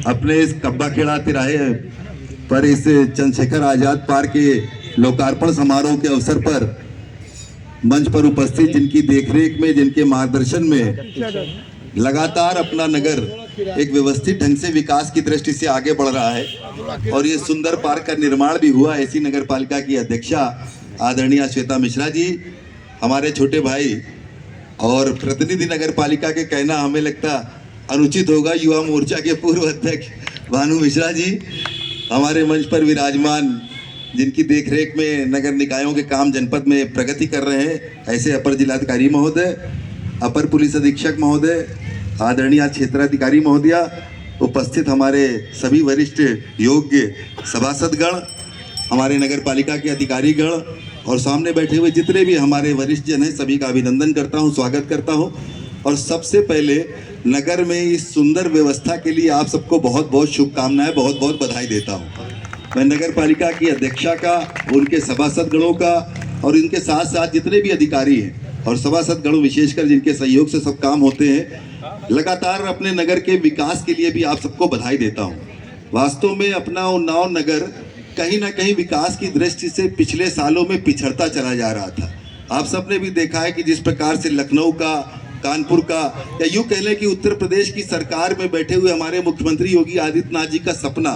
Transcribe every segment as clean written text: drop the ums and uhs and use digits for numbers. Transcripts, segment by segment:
अपने इस कब्बा खेड़ा तिराहे पर इस चंद्रशेखर आजाद पार्क के लोकार्पण समारोह के अवसर पर मंच पर उपस्थित, जिनकी देखरेख में, जिनके मार्गदर्शन में लगातार अपना नगर एक व्यवस्थित ढंग से विकास की दृष्टि से आगे बढ़ रहा है और ये सुंदर पार्क का निर्माण भी हुआ। ऐसी नगर पालिका की अध्यक्षा आदरणीय श्वेता मिश्रा जी, हमारे छोटे भाई और प्रतिनिधि नगर पालिका के कहना हमें लगता अनुचित होगा, युवा मोर्चा के पूर्व अध्यक्ष भानु मिश्रा जी हमारे मंच पर विराजमान, जिनकी देखरेख में नगर निकायों के काम जनपद में प्रगति कर रहे हैं, ऐसे अपर जिलाधिकारी महोदय, अपर पुलिस अधीक्षक महोदय, आदरणीय क्षेत्राधिकारी महोदया, उपस्थित हमारे सभी वरिष्ठ योग्य सभासदगण, हमारे नगर पालिका के अधिकारीगण और सामने बैठे हुए जितने भी हमारे वरिष्ठ जन हैं, सभी का अभिनंदन करता हूं, स्वागत करता हूं। और सबसे पहले नगर में इस सुंदर व्यवस्था के लिए आप सबको बहुत बहुत शुभकामनाएं, बहुत बहुत बधाई देता हूं। मैं नगर पालिका की अध्यक्षा का, उनके सभासदगणों का और इनके साथ साथ जितने भी अधिकारी हैं और सभासदगणों विशेषकर जिनके सहयोग से सब काम होते हैं, लगातार अपने नगर के विकास के लिए भी आप सबको बधाई देता हूं। वास्तव में अपना उन्नाव नगर कहीं ना कहीं विकास की दृष्टि से पिछले सालों में पिछड़ता चला जा रहा था। आप सबने भी देखा है कि जिस प्रकार से लखनऊ का, कानपुर का, या यूँ कह लें कि उत्तर प्रदेश की सरकार में बैठे हुए हमारे मुख्यमंत्री योगी आदित्यनाथ जी का सपना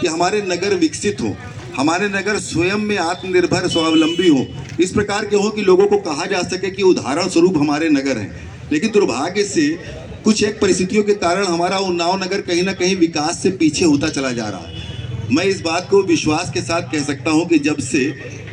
कि हमारे नगर विकसित हों, हमारे नगर स्वयं में आत्मनिर्भर स्वावलंबी हों, इस प्रकार के हों कि लोगों को कहा जा सके कि उदाहरण स्वरूप हमारे नगर हैं। लेकिन दुर्भाग्य से कुछ एक परिस्थितियों के कारण हमारा उन्नाव नगर कहीं ना कहीं विकास से पीछे होता चला जा रहा है। मैं इस बात को विश्वास के साथ कह सकता हूं कि जब से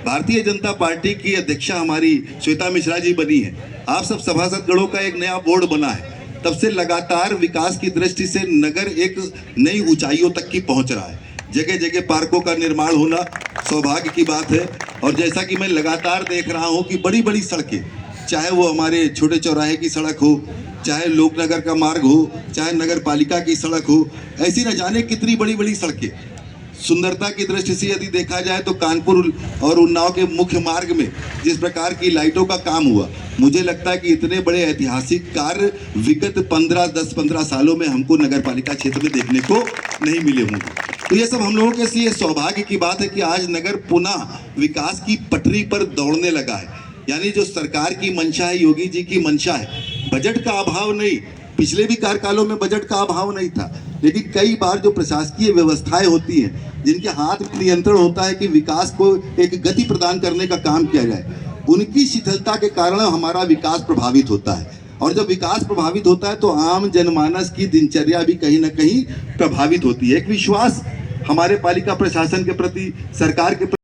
भारतीय जनता पार्टी की अध्यक्षा हमारी श्वेता मिश्रा जी बनी है, आप सब सभासदगणों का एक नया बोर्ड बना है, तब से लगातार विकास की दृष्टि से नगर एक नई ऊंचाइयों तक की पहुंच रहा है। जगह जगह पार्कों का निर्माण होना सौभाग्य की बात है। और जैसा कि मैं लगातार देख रहा हूं कि बड़ी बड़ी सड़कें, चाहे वो हमारे छोटे चौराहे की सड़क हो, चाहे लोकनगर का मार्ग हो, चाहे नगर पालिका की सड़क हो, ऐसी न जाने कितनी बड़ी बड़ी सड़कें। सुंदरता की दृष्टि से यदि देखा जाए तो कानपुर और उन्नाव के मुख्य मार्ग में जिस प्रकार की लाइटों का काम हुआ, मुझे लगता है कि इतने बड़े ऐतिहासिक कार्य विगत 10-15 सालों में हमको नगर पालिका क्षेत्र में देखने को नहीं मिले होंगे। तो ये सब हम लोगों के लिए सौभाग्य की बात है कि आज नगर पुनः विकास की पटरी पर दौड़ने लगा है। यानी जो सरकार की मंशा है, योगी जी की मंशा है, बजट का अभाव नहीं, पिछले भी कार्यकालों में बजट का अभाव नहीं था, लेकिन कई बार जो प्रशासकीय व्यवस्थाएं होती हैं, जिनके हाथ में नियंत्रण होता है कि विकास को एक गति प्रदान करने का काम किया जाए, उनकी शिथिलता के कारण हमारा विकास प्रभावित होता है। और जब विकास प्रभावित होता है तो आम जनमानस की दिनचर्या भी कहीं ना कहीं प्रभावित होती है। एक विश्वास हमारे पालिका प्रशासन के प्रति, सरकार के प्रति